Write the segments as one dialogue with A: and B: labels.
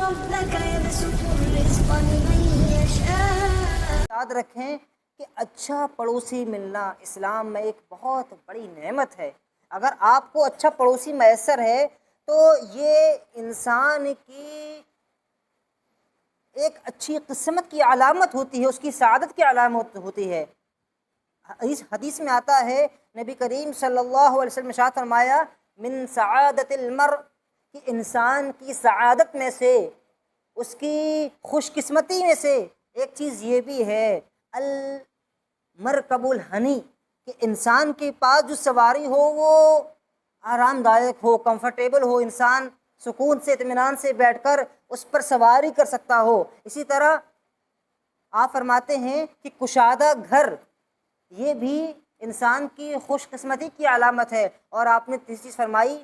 A: ربك يبسط الرزق لمن يشاء.
B: یاد رکھیں کہ اچھا پڑوسی ملنا اسلام میں ایک بہت بڑی نعمت ہے. اگر آپ کو اچھا پڑوسی میسر ہے تو یہ انسان کی ایک اچھی قسمت کی علامت ہوتی ہے، اس کی سعادت کی علامت ہوتی ہے. اس حدیث میں آتا ہے، نبی کریم صلی اللہ علیہ وسلم نے ارشاد فرمایا من سعادت المرء، کہ انسان کی سعادت میں سے، اس کی خوش قسمتی میں سے ایک چیز یہ بھی ہے المرکب الحنی، کہ انسان کے پاس جو سواری ہو وہ آرام دائق ہو، کمفرٹیبل ہو، انسان سکون سے اطمینان سے بیٹھ کر اس پر سواری کر سکتا ہو. اسی طرح آپ فرماتے ہیں کہ کشادہ گھر یہ بھی انسان کی خوش قسمتی کی علامت ہے. اور آپ نے تیسری چیز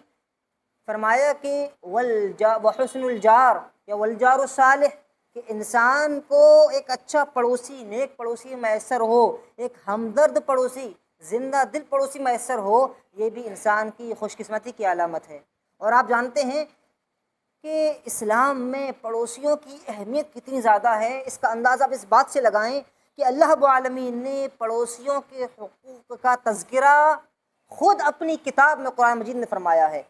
B: فرمایا کہ وحسن الجار یا والجار الصالح، کہ انسان کو ایک اچھا پڑوسی، نیک پڑوسی میسر ہو، ایک ہمدرد پڑوسی، زندہ دل پڑوسی میسر ہو، یہ بھی انسان کی خوش قسمتی کی علامت ہے. اور آپ جانتے ہیں کہ اسلام میں پڑوسیوں کی اہمیت کتنی زیادہ ہے. اس کا اندازہ آپ اس بات سے لگائیں کہ اللہ رب العالمین نے پڑوسیوں کے حقوق کا تذکرہ خود اپنی کتاب میں قرآن مجید میں فرمایا ہے.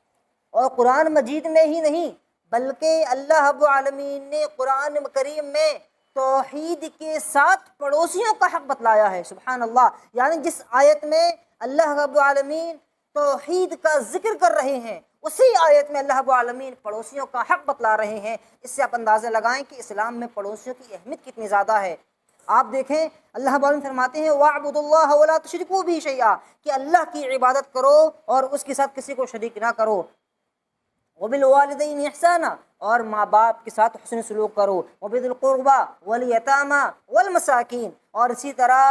B: اور قرآن مجید میں ہی نہیں بلکہ اللہ رب العالمین نے قرآن کریم میں توحید کے ساتھ پڑوسیوں کا حق بتلایا ہے. سبحان اللہ. یعنی جس آیت میں اللہ رب العالمین توحید کا ذکر کر رہے ہیں، اسی آیت میں اللہ رب العالمین پڑوسیوں کا حق بتلا رہے ہیں. اس سے آپ اندازہ لگائیں کہ اسلام میں پڑوسیوں کی اہمیت کتنی زیادہ ہے. آپ دیکھیں اللہ رب العالمین فرماتے ہیں وَاعْبُدُوا اللَّهَ وَلَا تُشْرِكُوا بِهِ شَيْئًا، کہ اللہ کی عبادت کرو اور اس کے ساتھ کسی کو شریک نہ کرو. وَبِالْوَالِدَيْنِ إِحْسَانًا، اور ماں باپ کے ساتھ حسن سلوک کرو. وَبِذِي الْقُرْبَى وَالْيَتَامَى وَالْمَسَاكِينِ، اور اسی طرح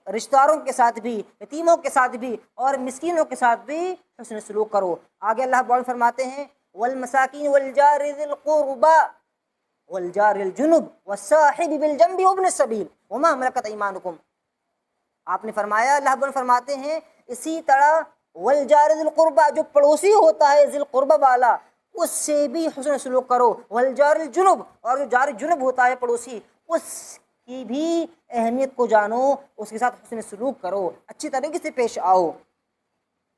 B: رشتہ داروں کے ساتھ بھی، یتیموں کے ساتھ بھی اور مسکینوں کے ساتھ بھی حسن سلوک کرو. آگے اللہ تعالیٰ فرماتے ہیں والمساکین والجار ذی القربى والجار الجنب والصاحب بالجنب وابن السبیل وما ملکت ایمانکم. آپ نے فرمایا، اللہ تعالیٰ فرماتے ہیں اسی طرح والجار ذی القربى، جو پڑوسی ہوتا ہے ذی القربہ والا، اس سے بھی حسن سلوک کرو. والجار الجنب، اور جو جار جنب ہوتا ہے پڑوسی، اس کی بھی اہمیت کو جانو، اس کے ساتھ حسن سلوک کرو، اچھی طریقے سے پیش آؤ.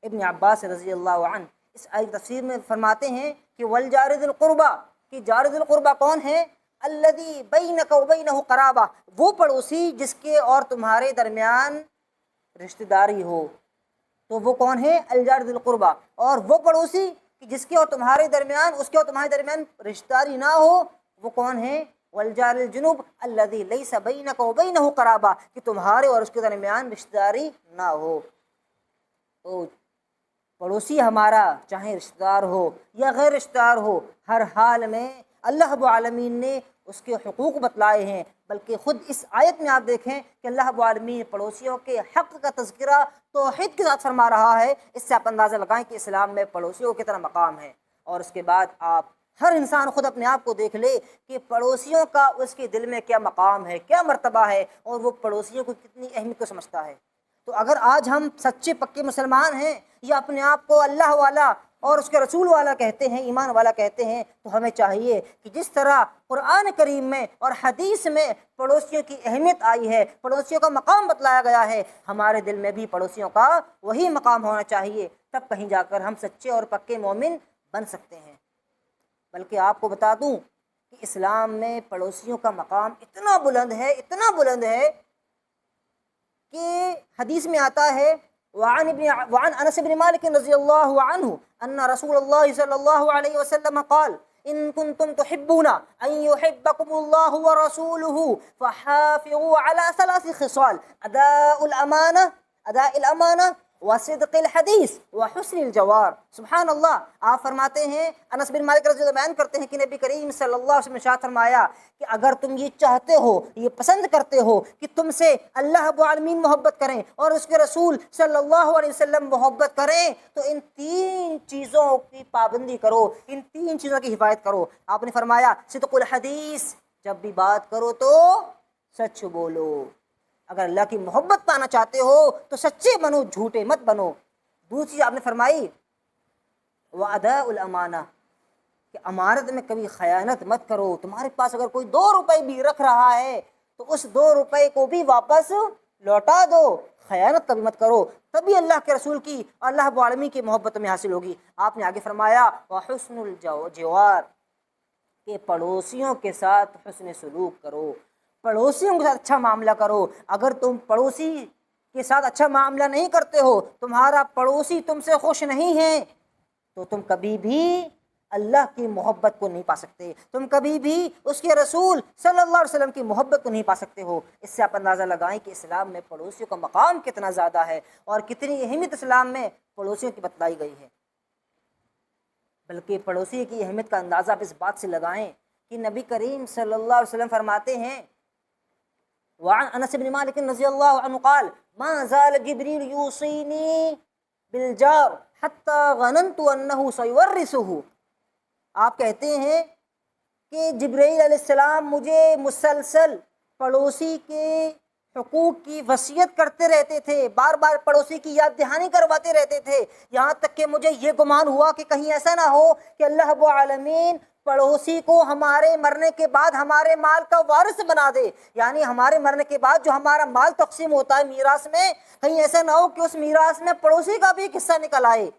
B: ابن عباس رضی اللہ عنہ اس آیت تفسیر میں فرماتے ہیں کہ والجار ذی القربہ، کہ جار ذی القربہ کون ہے؟ الذی بینک وبینہ قرابہ، وہ پڑوسی جس کے اور تمہارے درمیان رشتہ داری ہو. تو وہ کون ہے؟ الجار ذی القربہ. اور وہ پڑوسی کہ جس کے اور تمہارے درمیان، اس کے اور تمہارے درمیان رشتہ داری نہ ہو، وہ کون ہے؟ والجار الجنوب الذی لیس بینک وبینہ قرابہ، کہ تمہارے اور اس کے درمیان رشتہ داری نہ ہو. تو پڑوسی ہمارا چاہے رشتہ دار ہو یا غیر رشتہ دار ہو، ہر حال میں اللہ رب العالمین نے اس کے حقوق بتلائے ہیں. بلکہ خود اس آیت میں آپ دیکھیں کہ اللہ رب العالمین پڑوسیوں کے حق کا تذکرہ توحید کے ساتھ فرما رہا ہے. اس سے آپ اندازہ لگائیں کہ اسلام میں پڑوسیوں کی طرح مقام ہے. اور اس کے بعد آپ ہر انسان خود اپنے آپ کو دیکھ لے کہ پڑوسیوں کا اس کے دل میں کیا مقام ہے، کیا مرتبہ ہے، اور وہ پڑوسیوں کو کتنی اہمیت کو سمجھتا ہے. تو اگر آج ہم سچے پکے مسلمان ہیں یا اپنے آپ کو اللہ والا اور اس کے رسول والا کہتے ہیں، ایمان والا کہتے ہیں، تو ہمیں چاہیے کہ جس طرح قرآن کریم میں اور حدیث میں پڑوسیوں کی اہمیت آئی ہے، پڑوسیوں کا مقام بتلایا گیا ہے، ہمارے دل میں بھی پڑوسیوں کا وہی مقام ہونا چاہیے. تب کہیں جا کر ہم سچے اور پکے مومن بن سکتے ہیں. بلکہ آپ کو بتا دوں کہ اسلام میں پڑوسیوں کا مقام اتنا بلند ہے، اتنا بلند ہے کہ حدیث میں آتا ہے وعن انس بن مالک رضی اللہ عنہ ان رسول اللہ صلی اللہ علیہ وسلم قال ان کنتم تحبون ان يحبكم الله ورسوله فحافظوا على ثلاث خصال اداء الامانہ وصدق الحدیث وحسن الجوار. سبحان اللہ. آپ فرماتے ہیں، انس بن مالک رضی اللہ عنہ بیان کرتے ہیں کہ نبی کریم صلی اللہ علیہ وسلم نے ارشاد فرمایا کہ اگر تم یہ چاہتے ہو، یہ پسند کرتے ہو کہ تم سے اللہ رب العالمین محبت کریں اور اس کے رسول صلی اللہ علیہ وسلم محبت کریں، تو ان تین چیزوں کی پابندی کرو، ان تین چیزوں کی حفاظت کرو. آپ نے فرمایا صدق الحدیث، جب بھی بات کرو تو سچ بولو. اگر اللہ کی محبت پانا چاہتے ہو تو سچے بنو، جھوٹے مت بنو. دوسری آپ نے فرمائی وَأَدَاءُ الْأَمَانَةِ، کہ امانت میں کبھی خیانت مت کرو. تمہارے پاس اگر کوئی 2 روپے بھی رکھ رہا ہے تو اس 2 روپے کو بھی واپس لوٹا دو. خیانت کبھی مت کرو. تبھی اللہ کے رسول کی، اللہ رب العالمین کی محبت میں حاصل ہوگی. آپ نے آگے فرمایا وحسن الجوار، کہ پڑوسیوں کے ساتھ حسن سلوک کرو، پڑوسیوں کے ساتھ اچھا معاملہ کرو. اگر تم پڑوسی کے ساتھ اچھا معاملہ نہیں کرتے ہو، تمہارا پڑوسی تم سے خوش نہیں ہے، تو تم کبھی بھی اللہ کی محبت کو نہیں پا سکتے، تم کبھی بھی اس کے رسول صلی اللہ علیہ وسلم کی محبت کو نہیں پا سکتے ہو. اس سے آپ اندازہ لگائیں کہ اسلام میں پڑوسیوں کا مقام کتنا زیادہ ہے اور کتنی اہمیت اسلام میں پڑوسیوں کی بتلائی گئی ہے. بلکہ پڑوسی کی اہمیت کا اندازہ آپ اس بات سے لگائیں کہ نبی کریم صلی اللہ علیہ وسلم فرماتے ہیں، وعن انس بن مالک رضی اللہ عنہ قال ما زال جبریل یوصینی بالجار حتی غننت انہ سیورثہ. آپ کہتے ہیں کہ جبرائیل علیہ السلام مجھے مسلسل پڑوسی کے حقوق کی وصیت کرتے رہتے تھے، بار بار پڑوسی کی یاد دہانی کرواتے رہتے تھے، یہاں تک کہ مجھے یہ گمان ہوا کہ کہیں ایسا نہ ہو کہ اللہ رب العالمین پڑوسی کو ہمارے مرنے کے بعد ہمارے مال کا وارث بنا دے. یعنی ہمارے مرنے کے بعد جو ہمارا مال تقسیم ہوتا ہے میراث میں، کہیں ایسا نہ ہو کہ اس میراث میں پڑوسی کا بھی ایک حصہ نکل آئے.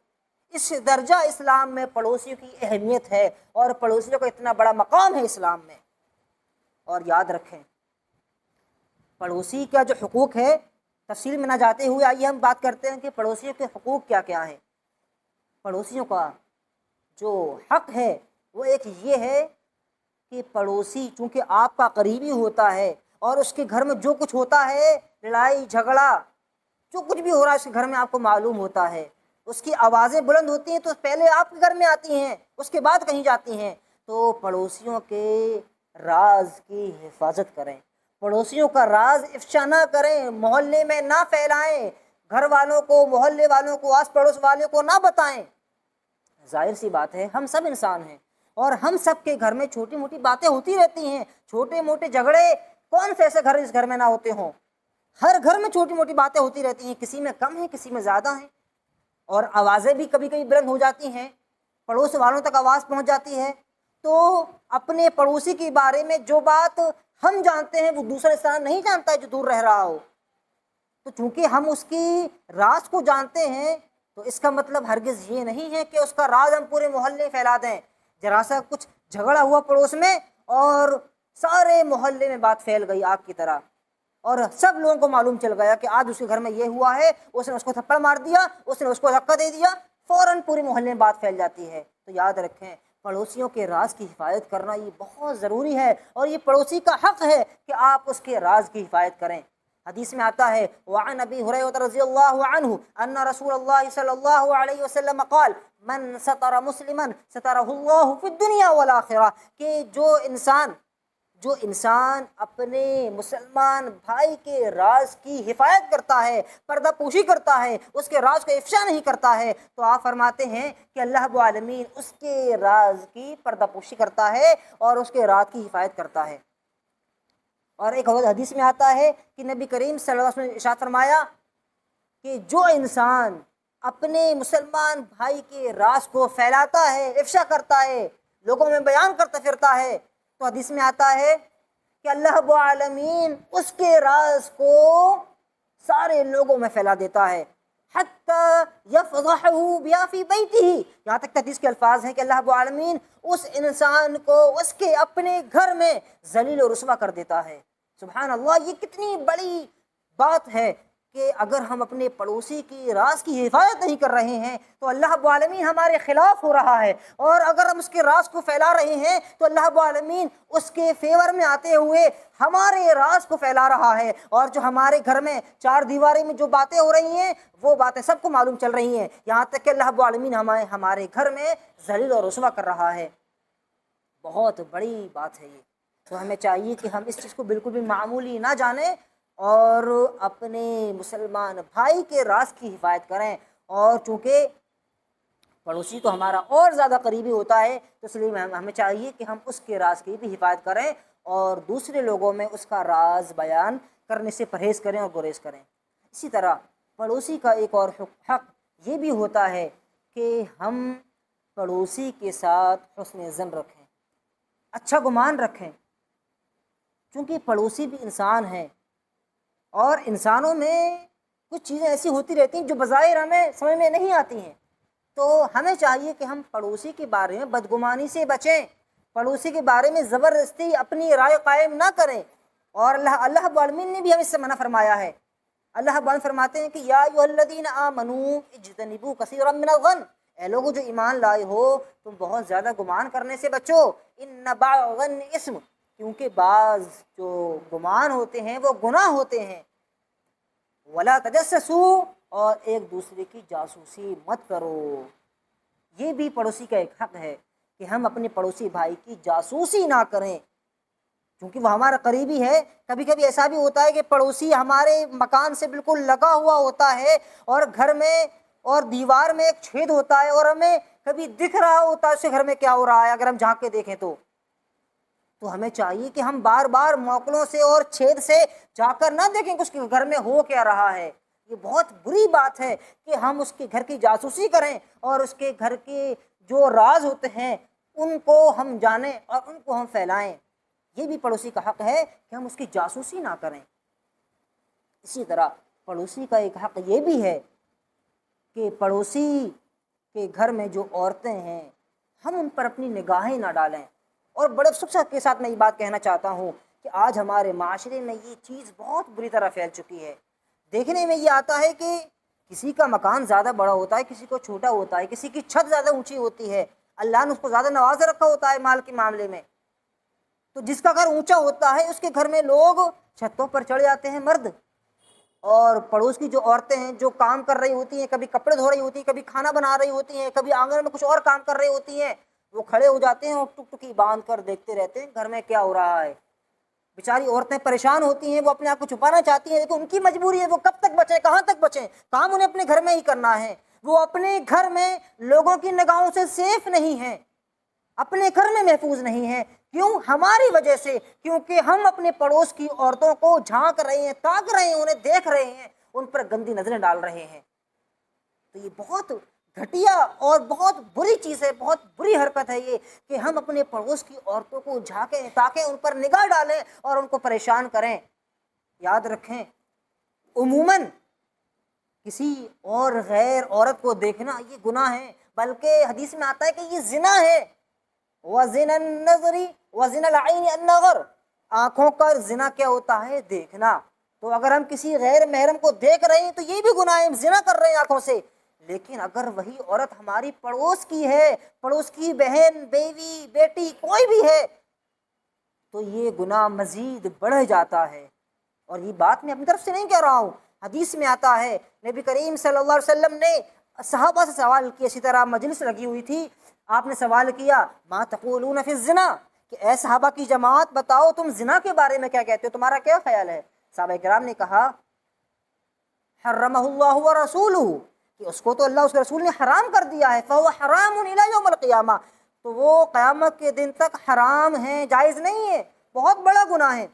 B: اس درجہ اسلام میں پڑوسیوں کی اہمیت ہے اور پڑوسیوں کا اتنا بڑا مقام ہے اسلام میں. اور یاد رکھیں پڑوسی کا جو حقوق ہے، تفصیل میں نہ جاتے ہوئے آئیے ہم بات کرتے ہیں کہ پڑوسیوں کے حقوق کیا کیا ہیں. پڑوسیوں کا جو حق ہے وہ ایک یہ ہے کہ پڑوسی چونکہ آپ کا قریبی ہوتا ہے اور اس کے گھر میں جو کچھ ہوتا ہے، لڑائی جھگڑا جو کچھ بھی ہو رہا ہے اس کے گھر میں آپ کو معلوم ہوتا ہے. اس کی آوازیں بلند ہوتی ہیں تو پہلے آپ کے گھر میں آتی ہیں، اس کے بعد کہیں جاتی ہیں. تو پڑوسیوں کے راز کی حفاظت کریں، پڑوسیوں کا راز افشا نہ کریں، محلے میں نہ پھیلائیں، گھر والوں کو، محلے والوں کو، آس پڑوس والوں کو نہ بتائیں. ظاہر سی بات ہے ہم سب انسان ہیں اور ہم سب کے گھر میں چھوٹی موٹی باتیں ہوتی رہتی ہیں، چھوٹے موٹے جھگڑے، کون سے ایسے گھر اس گھر میں نہ ہوتے ہوں؟ ہر گھر میں چھوٹی موٹی باتیں ہوتی رہتی ہیں، کسی میں کم ہیں کسی میں زیادہ ہیں، اور آوازیں بھی کبھی کبھی بلند ہو جاتی ہیں، پڑوس والوں تک آواز پہنچ جاتی ہے. تو اپنے پڑوسی کے بارے میں جو بات ہم جانتے ہیں وہ دوسرا انسان نہیں جانتا ہے جو دور رہ رہا ہو. تو چونکہ ہم اس کی راز کو جانتے ہیں تو اس کا مطلب ہرگز یہ نہیں ہے کہ اس کا راز ہم پورے محلے میں پھیلا دیں. ذرا سا کچھ جھگڑا ہوا پڑوس میں اور سارے محلے میں بات پھیل گئی آگ کی طرح، اور سب لوگوں کو معلوم چل گیا کہ آج اس کے گھر میں یہ ہوا ہے، اس نے اس کو تھپڑ مار دیا، اس نے اس کو دھکا دے دیا، فوراً پورے محلے میں بات پھیل جاتی ہے. تو یاد رکھیں پڑوسیوں کے راز کی حفاظت کرنا یہ بہت ضروری ہے اور یہ پڑوسی کا حق ہے کہ آپ اس کے راز کی حفاظت کریں. حدیث میں آتا ہے وعن ابی ہریرہ رضی اللہ عنہ ان رسول اللہ صلی اللہ علیہ وسلم قال من ستر مسلما سترہ اللہ فی الدنیا والآخرہ، کہ جو انسان اپنے مسلمان بھائی کے راز کی حفاظت کرتا ہے، پردہ پوشی کرتا ہے، اس کے راز کو افشا نہیں کرتا ہے، تو آپ فرماتے ہیں کہ اللہ رب العالمین اس کے راز کی پردہ پوشی کرتا ہے اور اس کے راز کی حفاظت کرتا ہے. اور ایک حدیث میں آتا ہے کہ نبی کریم صلی اللہ علیہ وسلم نے ارشاد فرمایا کہ جو انسان اپنے مسلمان بھائی کے راز کو پھیلاتا ہے، افشا کرتا ہے، لوگوں میں بیان کرتا پھرتا ہے، تو حدیث میں آتا ہے کہ اللہ رب العالمین اس کے راز کو سارے لوگوں میں پھیلا دیتا ہے، حتی یفضحہ بیا فی بیتہ، یہاں تک حدیث کے الفاظ ہیں کہ اللہ رب العالمین اس انسان کو اس کے اپنے گھر میں ذلیل و رسوا کر دیتا ہے. سبحان اللہ، یہ کتنی بڑی بات ہے کہ اگر ہم اپنے پڑوسی کی راز کی حفاظت نہیں کر رہے ہیں تو اللہ رب العالمین ہمارے خلاف ہو رہا ہے، اور اگر ہم اس کے راز کو پھیلا رہے ہیں تو اللہ رب العالمین اس کے فیور میں آتے ہوئے ہمارے راز کو پھیلا رہا ہے، اور جو ہمارے گھر میں چار دیواری میں جو باتیں ہو رہی ہیں وہ باتیں سب کو معلوم چل رہی ہیں، یہاں تک کہ اللہ رب العالمین ہمارے گھر میں ذلیل اور رسوا کر رہا ہے. بہت بڑی بات ہے یہ. تو ہمیں چاہیے کہ ہم اس چیز کو بالکل بھی معمولی نہ جانیں اور اپنے مسلمان بھائی کے راز کی حفاظت کریں. اور چونکہ پڑوسی تو ہمارا اور زیادہ قریبی ہوتا ہے تو اس لیے ہمیں چاہیے کہ ہم اس کے راز کی بھی حفاظت کریں اور دوسرے لوگوں میں اس کا راز بیان کرنے سے پرہیز کریں اور گریز کریں. اسی طرح پڑوسی کا ایک اور حق یہ بھی ہوتا ہے کہ ہم پڑوسی کے ساتھ حسن ظن رکھیں، اچھا گمان رکھیں، چونکہ پڑوسی بھی انسان ہیں اور انسانوں میں کچھ چیزیں ایسی ہوتی رہتی ہیں جو بظاہر ہمیں سمجھ میں نہیں آتی ہیں، تو ہمیں چاہیے کہ ہم پڑوسی کے بارے میں بدگمانی سے بچیں، پڑوسی کے بارے میں زبردستی اپنی رائے قائم نہ کریں۔ اور اللہ رب العالمین نے بھی ہمیں اس سے منع فرمایا ہے۔ اللہ رب العالمین فرماتے ہیں کہ یا ایھا الذین آمنوا اجتنبوا کثیرا من الظن، اے لوگوں جو ایمان لائے ہو تم بہت زیادہ گمان کرنے سے بچو، ان بعض الظن اسم، کیونکہ بعض جو گمان ہوتے ہیں وہ گناہ ہوتے ہیں، ولا تجسسوا، اور ایک دوسرے کی جاسوسی مت کرو۔ یہ بھی پڑوسی کا ایک حق ہے کہ ہم اپنے پڑوسی بھائی کی جاسوسی نہ کریں، کیونکہ وہ ہمارا قریبی ہے۔ کبھی کبھی ایسا بھی ہوتا ہے کہ پڑوسی ہمارے مکان سے بالکل لگا ہوا ہوتا ہے اور گھر میں اور دیوار میں ایک چھید ہوتا ہے اور ہمیں کبھی دکھ رہا ہوتا ہے اس کے گھر میں کیا ہو رہا ہے، اگر ہم جھانک کے دیکھیں تو ہمیں چاہیے کہ ہم بار بار موکلوں سے اور چھید سے جا کر نہ دیکھیں کہ اس کے گھر میں ہو کیا رہا ہے۔ یہ بہت بری بات ہے کہ ہم اس کے گھر کی جاسوسی کریں اور اس کے گھر کے جو راز ہوتے ہیں ان کو ہم جانیں اور ان کو ہم پھیلائیں۔ یہ بھی پڑوسی کا حق ہے کہ ہم اس کی جاسوسی نہ کریں۔ اسی طرح پڑوسی کا ایک حق یہ بھی ہے کہ پڑوسی کے گھر میں جو عورتیں ہیں ہم ان پر اپنی نگاہیں نہ ڈالیں۔ اور بڑے افسوس کے ساتھ میں یہ بات کہنا چاہتا ہوں کہ آج ہمارے معاشرے میں یہ چیز بہت بری طرح پھیل چکی ہے۔ دیکھنے میں یہ آتا ہے کہ کسی کا مکان زیادہ بڑا ہوتا ہے، کسی کو چھوٹا ہوتا ہے، کسی کی چھت زیادہ اونچی ہوتی ہے، اللہ نے اس کو زیادہ نوازا رکھا ہوتا ہے مال کے معاملے میں، تو جس کا گھر اونچا ہوتا ہے اس کے گھر میں لوگ چھتوں پر چڑھ جاتے ہیں مرد، اور پڑوس کی جو عورتیں ہیں جو کام کر رہی ہوتی ہیں، کبھی کپڑے دھو رہی ہوتی ہیں، کبھی کھانا بنا رہی ہوتی ہیں، کبھی آنگن میں کچھ اور کام کر رہی ہوتی ہیں، وہ کھڑے ہو جاتے ہیں اور ٹک ٹکی باندھ کر دیکھتے رہتے ہیں گھر میں کیا ہو رہا ہے۔ بیچاری عورتیں پریشان ہوتی ہیں، وہ اپنے آپ کو چھپانا چاہتی ہیں، لیکن ان کی مجبوری ہے، وہ کب تک بچیں، کہاں تک بچیں، کام انہیں اپنے گھر میں ہی کرنا ہے۔ وہ اپنے گھر میں لوگوں کی نگاہوں سے سیف نہیں ہیں، اپنے گھر میں محفوظ نہیں ہیں۔ کیوں؟ ہماری وجہ سے، کیونکہ ہم اپنے پڑوس کی عورتوں کو جھانک رہے ہیں، تاک رہے ہیں، انہیں دیکھ رہے ہیں، ان پر گندی نظریں ڈال رہے ہیں۔ تو یہ بہت گھٹیا اور بہت بری چیز ہے، بہت بری حرکت ہے یہ کہ ہم اپنے پڑوس کی عورتوں کو جھانکیں تاکہ ان پر نگاہ ڈالیں اور ان کو پریشان کریں۔ یاد رکھیں، عموماً کسی اور غیر عورت کو دیکھنا یہ گناہ ہے، بلکہ حدیث میں آتا ہے کہ یہ زنا ہے۔ وَزِنَا النَّظْرِ وَزِنَا الْعَيْنِ النَّظْرِ، آنکھوں کا زنا کیا ہوتا ہے؟ دیکھنا۔ تو اگر ہم کسی غیر محرم کو دیکھ رہے ہیں تو یہ بھی گناہ ہے، ہم زنا کر رہے ہیں آنکھوں سے۔ لیکن اگر وہی عورت ہماری پڑوس کی ہے، پڑوس کی بہن، بیوی، بیٹی، کوئی بھی ہے، تو یہ گناہ مزید بڑھ جاتا ہے۔ اور یہ بات میں اپنی طرف سے نہیں کہہ رہا ہوں، حدیث میں آتا ہے، نبی کریم صلی اللہ علیہ وسلم نے صحابہ سے سوال کیا، اسی طرح مجلس لگی ہوئی تھی، آپ نے سوال کیا ما تقولون فی الزنا، کہ اے صحابہ کی جماعت بتاؤ تم زنا کے بارے میں کیا کہتے ہو، تمہارا کیا خیال ہے؟ صحابہ کرام نے کہا حرمہ اللہ ورسولہ، کہ اس کو تو اللہ اس کے رسول نے حرام کر دیا ہے، فہو حرام الی یوم القیامہ، تو وہ قیامت کے دن تک حرام ہے، جائز نہیں ہے، بہت بڑا گناہ ہے۔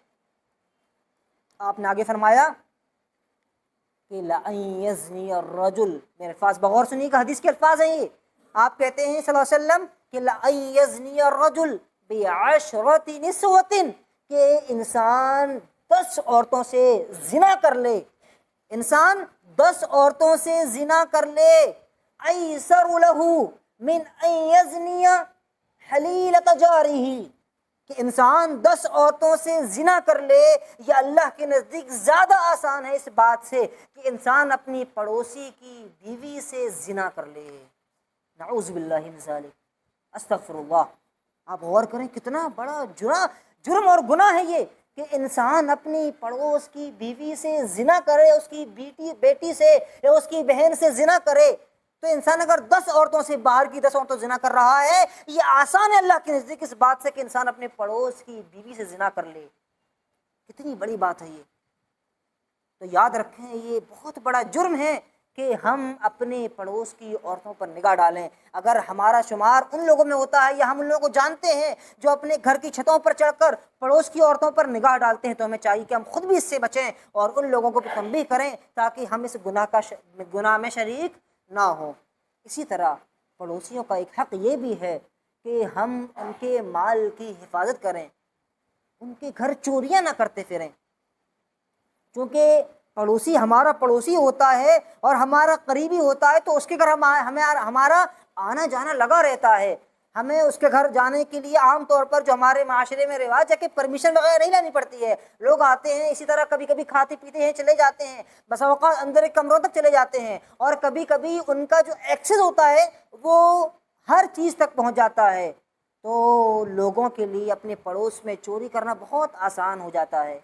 B: آپ نے آگے فرمایا کہ لَأَن يَزْنِيَ الرَّجُلُ، میرے الفاظ بغور سنیے کہ حدیث کے الفاظ ہیں یہ، آپ کہتے ہیں صلی اللہ علیہ وسلم کہ لَأَن يَزْنِيَ الرَّجُلُ بِعَشْرَةِ نِسْوَةٍ، کہ انسان 10 عورتوں سے زنا کر لے، انسان 10 عورتوں سے زنا کر لے، ایسر لہ من ان یزنی حلیلۃ جارہ، کہ انسان 10 عورتوں سے زنا کر لے، یہ اللہ کے نزدیک زیادہ آسان ہے اس بات سے کہ انسان اپنی پڑوسی کی بیوی سے زنا کر لے۔ نعوذ باللہ من ذالک، استغفر اللہ۔ آپ غور کریں کتنا بڑا جرم اور گناہ ہے یہ کہ انسان اپنی پڑوس کی بیوی سے زنا کرے، اس کی بیٹی سے یا اس کی بہن سے زنا کرے۔ تو انسان اگر 10 عورتوں سے، باہر کی 10 عورتوں سے زنا کر رہا ہے، یہ آسان ہے اللہ کے نزدیک اس بات سے کہ انسان اپنے پڑوس کی بیوی سے زنا کر لے۔ کتنی بڑی بات ہے یہ۔ تو یاد رکھیں یہ بہت بڑا جرم ہے کہ ہم اپنے پڑوس کی عورتوں پر نگاہ ڈالیں۔ اگر ہمارا شمار ان لوگوں میں ہوتا ہے یا ہم ان لوگوں کو جانتے ہیں جو اپنے گھر کی چھتوں پر چڑھ کر پڑوس کی عورتوں پر نگاہ ڈالتے ہیں، تو ہمیں چاہیے کہ ہم خود بھی اس سے بچیں اور ان لوگوں کو بھی تنبیہ کریں تاکہ ہم اس گناہ میں شریک نہ ہوں۔ اسی طرح پڑوسیوں کا ایک حق یہ بھی ہے کہ ہم ان کے مال کی حفاظت کریں، ان کے گھر چوریاں نہ کرتے پھریں، چونکہ پڑوسی ہمارا پڑوسی ہوتا ہے اور ہمارا قریبی ہوتا ہے تو اس کے گھر ہمارا آنا جانا لگا رہتا ہے۔ ہمیں اس کے گھر جانے کے لیے عام طور پر جو ہمارے معاشرے میں رواج ہے کہ پرمیشن وغیرہ نہیں لینی پڑتی ہے، لوگ آتے ہیں اسی طرح کبھی کبھی کھاتے پیتے ہیں چلے جاتے ہیں، بس اوقات اندر ایک کمروں تک چلے جاتے ہیں، اور کبھی کبھی ان کا جو ایکسس ہوتا ہے وہ ہر چیز تک پہنچ جاتا ہے، تو لوگوں کے لیے اپنے پڑوس میں چوری کرنا بہت آسان ہو جاتا ہے۔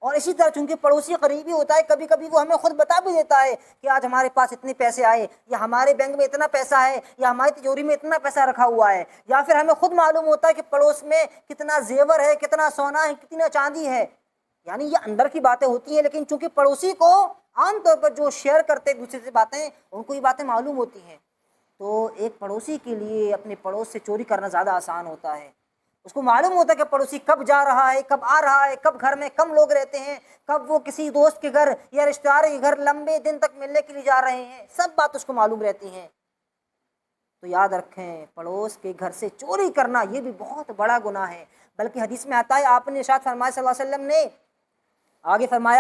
B: اور اسی طرح چونکہ پڑوسی قریبی ہوتا ہے، کبھی کبھی وہ ہمیں خود بتا بھی دیتا ہے کہ آج ہمارے پاس اتنے پیسے آئے، یا ہمارے بینک میں اتنا پیسہ ہے، یا ہماری تجوری میں اتنا پیسہ رکھا ہوا ہے، یا پھر ہمیں خود معلوم ہوتا ہے کہ پڑوس میں کتنا زیور ہے، کتنا سونا ہے، کتنا چاندی ہے۔ یعنی یہ اندر کی باتیں ہوتی ہیں، لیکن چونکہ پڑوسی کو عام طور پر جو شیئر کرتے ایک دوسرے سے باتیں، ان کو یہ باتیں معلوم ہوتی ہیں، تو ایک پڑوسی کے لیے اپنے پڑوس سے چوری کرنا زیادہ آسان ہوتا ہے۔ اس کو معلوم ہوتا ہے کہ پڑوسی کب جا رہا ہے، کب آ رہا ہے، کب گھر میں کم لوگ رہتے ہیں، کب وہ کسی دوست کے گھر یا رشتہ دار کے گھر لمبے دن تک ملنے کے لیے جا رہے ہیں، سب بات اس کو معلوم رہتی ہیں۔ تو یاد رکھیں، پڑوس کے گھر سے چوری کرنا یہ بھی بہت بڑا گناہ ہے، بلکہ حدیث میں آتا ہے، آپ نے ارشاد فرمایا صلی اللہ علیہ وسلم نے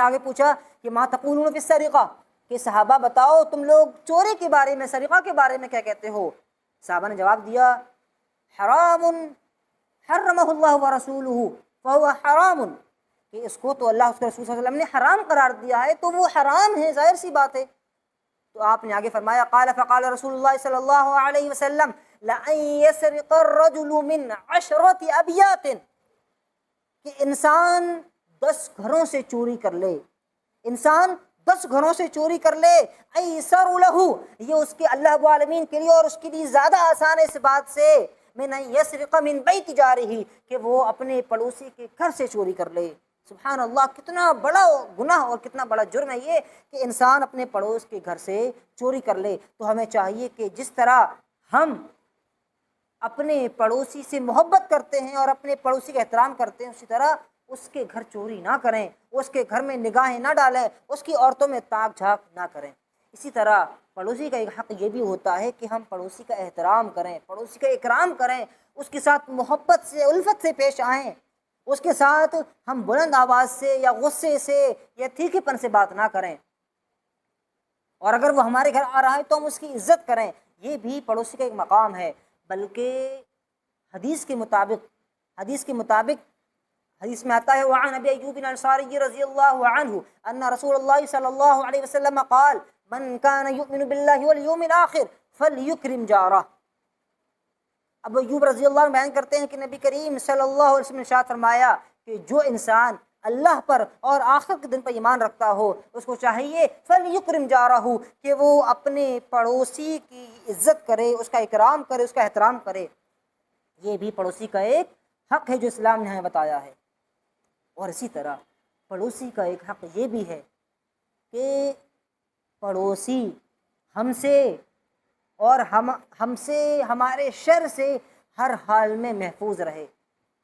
B: آگے پوچھا کہ ما تقولون فی السرقہ، کہ صحابہ بتاؤ تم لوگ چوری کے بارے میں، سرقہ کے بارے میں کیا کہتے ہو؟ صحابہ نے جواب دیا، حرام حرمہ اللہ ورسولہ فہو حرام، کہ اس کو تو اللہ اس کے رسول صلی اللہ علیہ وسلم نے حرام قرار دیا ہے تو وہ حرام ہے، ظاہر سی بات ہے۔ تو آپ نے آگے فرمایا، فقال رسول اللہ صلی اللہ علیہ وسلم لَأَن يَسْرِقَ الرَّجُلُ مِنْ عَشْرَةِ أَبْيَاتٍ، کہ انسان 10 گھروں سے چوری کر لے، انسان 10 گھروں سے چوری کر لے، ایسر لہ، یہ اس کے اللہ رب العالمین کے لیے اور اس کے لیے زیادہ آسان ہے اس بات سے، من ان یسرق من بیت جارہ، کہ وہ اپنے پڑوسی کے گھر سے چوری کر لے۔ سبحان اللہ، کتنا بڑا گناہ اور کتنا بڑا جرم ہے یہ کہ انسان اپنے پڑوس کے گھر سے چوری کر لے۔ تو ہمیں چاہیے کہ جس طرح ہم اپنے پڑوسی سے محبت کرتے ہیں اور اپنے پڑوسی کا احترام کرتے ہیں، اسی طرح اس کے گھر چوری نہ کریں، اس کے گھر میں نگاہیں نہ ڈالیں، اس کی عورتوں میں تاک جھانک نہ کریں۔ اسی طرح پڑوسی کا ایک حق یہ بھی ہوتا ہے کہ ہم پڑوسی کا احترام کریں، پڑوسی کا اکرام کریں، اس کے ساتھ محبت سے، الفت سے پیش آئیں، اس کے ساتھ ہم بلند آواز سے یا غصے سے یا تیکھے پن سے بات نہ کریں، اور اگر وہ ہمارے گھر آ رہا ہے تو ہم اس کی عزت کریں، یہ بھی پڑوسی کا ایک مقام ہے۔ بلکہ حدیث کے مطابق حدیث میں آتا ہے، وعن ابی ایوب الانصاری رضی اللہ عنہ ان رسول اللہ صلی اللہ علیہ وسلم قال من کان یؤمن باللہ والیوم الاخر فلیکرم جارہ۔ ابو ایوب رضی اللہ عنہ بیان کرتے ہیں کہ نبی کریم صلی اللہ علیہ وسلم نے ارشاد فرمایا کہ جو انسان اللہ پر اور آخر کے دن پر ایمان رکھتا ہو، اس کو چاہیے فلیکرم جارہ، کہ وہ اپنے پڑوسی کی عزت کرے، اس کا اکرام کرے، اس کا احترام کرے۔ یہ بھی پڑوسی کا ایک حق ہے جو اسلام نے ہمیں بتایا ہے۔ اور اسی طرح پڑوسی کا ایک حق یہ بھی ہے کہ پڑوسی ہم سے اور ہم سے، ہمارے شر سے ہر حال میں محفوظ رہے،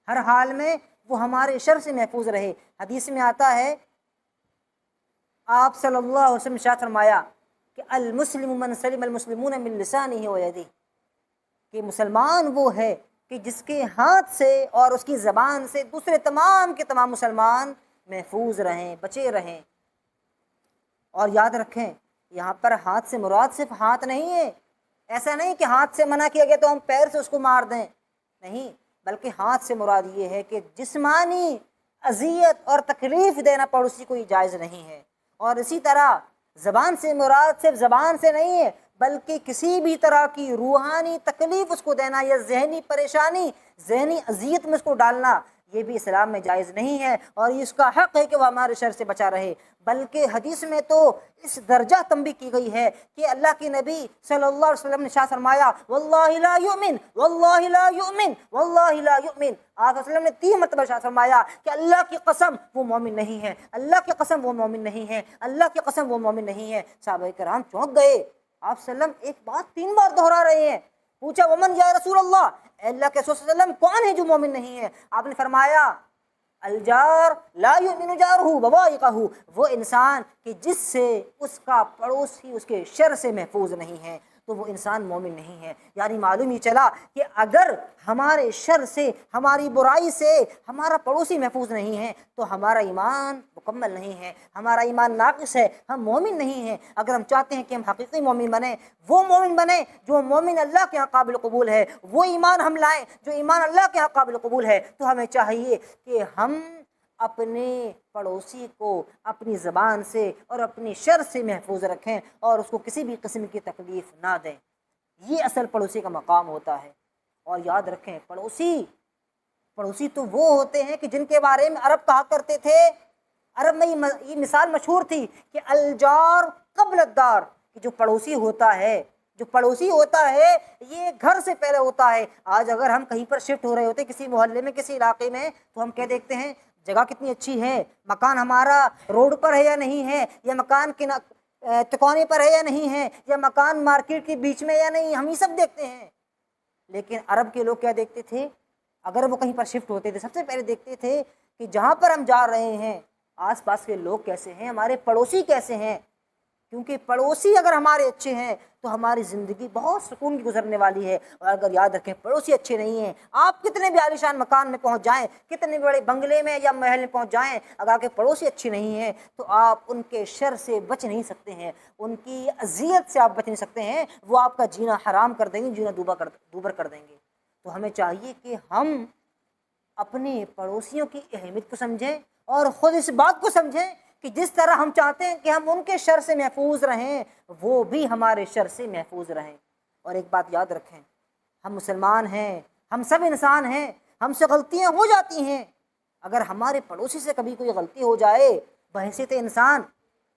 B: ہر حال میں وہ ہمارے شر سے محفوظ رہے۔ حدیث میں آتا ہے، آپ صلی اللہ علیہ وسلم نے ارشاد فرمایا کہ المسلم من سلم المسلمون من لسانہ و یدہ، کہ مسلمان وہ ہے کہ جس کے ہاتھ سے اور اس کی زبان سے دوسرے تمام کے تمام مسلمان محفوظ رہیں، بچے رہیں۔ اور یاد رکھیں، یہاں پر ہاتھ سے مراد صرف ہاتھ نہیں ہے، ایسا نہیں کہ ہاتھ سے منع کیا گیا تو ہم پیر سے اس کو مار دیں، نہیں، بلکہ ہاتھ سے مراد یہ ہے کہ جسمانی اذیت اور تکلیف دینا پڑوسی کو جائز نہیں ہے۔ اور اسی طرح زبان سے مراد صرف زبان سے نہیں ہے، بلکہ کسی بھی طرح کی روحانی تکلیف اس کو دینا یا ذہنی پریشانی، ذہنی اذیت میں اس کو ڈالنا، یہ بھی اسلام میں جائز نہیں ہے، اور اس کا حق ہے کہ وہ ہمارے شر سے بچا رہے۔ بلکہ حدیث میں تو اس درجہ تنبیہ کی گئی ہے کہ اللہ کے نبی صلی اللہ علیہ وسلم نے ارشاد فرمایا، واللہ لا یؤمن، واللہ لا یؤمن، واللہ لا یؤمن۔ آپ صلی اللہ علیہ وسلم نے 3 مرتبہ ارشاد فرمایا کہ اللہ کی قسم وہ مومن نہیں ہے، اللہ کی قسم وہ مومن نہیں ہے، اللہ کی قسم وہ مومن نہیں ہے۔ صحابہ کرام چونک گئے، آپ صلی اللہ علیہ وسلم ایک بات 3 بار دہرا رہے ہیں۔ پوچھا، ومن یا رسول اللہ، اے اللہ کے رسول صلی اللہ علیہ وسلم کون ہے جو مومن نہیں ہے؟ آپ نے فرمایا، الجار لا یؤمن جارہ بوائقہ، وہ انسان کہ جس سے اس کا پڑوسی اس کے شر سے محفوظ نہیں ہے۔ تو وہ انسان مومن نہیں ہے۔ یعنی معلوم ہی چلا کہ اگر ہمارے شر سے، ہماری برائی سے ہمارا پڑوسی محفوظ نہیں ہے تو ہمارا ایمان مکمل نہیں ہے، ہمارا ایمان ناقص ہے، ہم مومن نہیں ہیں۔ اگر ہم چاہتے ہیں کہ ہم حقیقی مومن بنیں، وہ مومن بنیں جو مومن اللہ کے یہاں قابل قبول ہے، وہ ایمان ہم لائیں جو ایمان اللہ کے یہاں قابل قبول ہے، تو ہمیں چاہیے کہ ہم اپنے پڑوسی کو اپنی زبان سے اور اپنی شر سے محفوظ رکھیں اور اس کو کسی بھی قسم کی تکلیف نہ دیں۔ یہ اصل پڑوسی کا مقام ہوتا ہے۔ اور یاد رکھیں، پڑوسی تو وہ ہوتے ہیں کہ جن کے بارے میں عرب کہا کرتے تھے، عرب میں یہ مثال مشہور تھی کہ الجار قبل الدار، کہ جو پڑوسی ہوتا ہے یہ گھر سے پہلے ہوتا ہے۔ آج اگر ہم کہیں پر شفٹ ہو رہے ہوتے کسی محلے میں، کسی علاقے میں، تو ہم کیا دیکھتے ہیں؟ جگہ کتنی اچھی ہے، مکان ہمارا روڈ پر ہے یا نہیں ہے، یا مکان کے تکونے پر ہے یا نہیں ہے، یا مکان مارکیٹ کے بیچ میں یا نہیں، ہم یہ سب دیکھتے ہیں۔ لیکن عرب کے لوگ کیا دیکھتے تھے؟ اگر وہ کہیں پر شفٹ ہوتے تھے، سب سے پہلے دیکھتے تھے کہ جہاں پر ہم جا رہے ہیں آس پاس کے لوگ کیسے ہیں، ہمارے پڑوسی کیسے ہیں، کیونکہ پڑوسی اگر ہمارے اچھے ہیں تو ہماری زندگی بہت سکون کی گزرنے والی ہے۔ اور اگر یاد رکھیں پڑوسی اچھے نہیں ہیں، آپ کتنے بھی عالیشان مکان میں پہنچ جائیں، کتنے بڑے بنگلے میں یا محل میں پہنچ جائیں، اگر آپ کے پڑوسی اچھے نہیں ہیں تو آپ ان کے شر سے بچ نہیں سکتے ہیں، ان کی اذیت سے آپ بچ نہیں سکتے ہیں، وہ آپ کا جینا حرام کر دیں گے، جینا دوبر کر دیں گے۔ تو ہمیں چاہیے کہ ہم اپنے پڑوسیوں کی اہمیت کو سمجھیں اور خود اس بات کو سمجھیں کہ جس طرح ہم چاہتے ہیں کہ ہم ان کے شر سے محفوظ رہیں، وہ بھی ہمارے شر سے محفوظ رہیں۔ اور ایک بات یاد رکھیں، ہم مسلمان ہیں، ہم سب انسان ہیں، ہم سے غلطیاں ہو جاتی ہیں۔ اگر ہمارے پڑوسی سے کبھی کوئی غلطی ہو جائے بحیثیت انسان،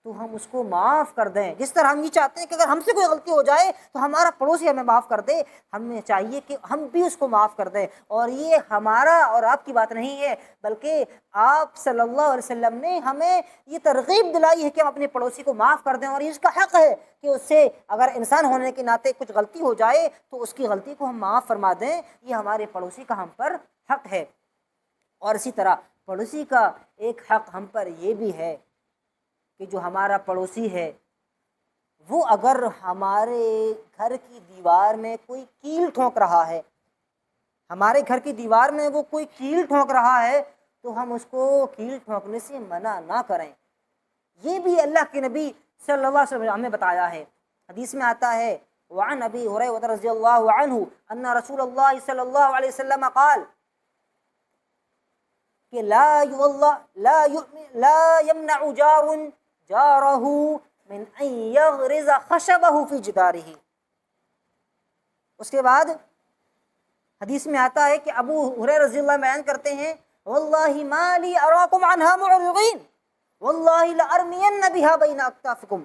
B: تو ہم اس کو معاف کر دیں۔ جس طرح ہم یہ چاہتے ہیں کہ اگر ہم سے کوئی غلطی ہو جائے تو ہمارا پڑوسی ہمیں معاف کر دے، ہمیں چاہیے کہ ہم بھی اس کو معاف کر دیں۔ اور یہ ہمارا اور آپ کی بات نہیں ہے، بلکہ آپ صلی اللہ علیہ وسلم نے ہمیں یہ ترغیب دلائی ہے کہ ہم اپنے پڑوسی کو معاف کر دیں، اور یہ اس کا حق ہے کہ اس سے اگر انسان ہونے کے ناطے کچھ غلطی ہو جائے تو اس کی غلطی کو ہم معاف فرما دیں۔ یہ ہمارے پڑوسی کا ہم پر حق ہے۔ اور اسی طرح پڑوسی کا ایک حق ہم پر یہ بھی ہے کہ جو ہمارا پڑوسی ہے وہ اگر ہمارے گھر کی دیوار میں کوئی کیل ٹھونک رہا ہے، ہمارے گھر کی دیوار میں وہ کوئی کیل ٹھونک رہا ہے تو ہم اس کو کیل ٹھونکنے سے منع نہ کریں۔ یہ بھی اللہ کے نبی صلی اللہ علیہ وسلم نے ہمیں بتایا ہے۔ حدیث میں آتا ہے وعن ابی ہریرہ رضی اللہ عنہ ان رسول اللہ صلی اللہ علیہ وسلم قال کہ لا يمنع جار جارہ من ان یغرز خشبہ فی جدارہ۔ اس کے بعد حدیث میں آتا ہے کہ ابو ہریرہ رضی اللہ عنہ بیان کرتے ہیں واللہ ما لی اراکم عنہا معرضین واللہ لارمین بہا بین اکتافکم۔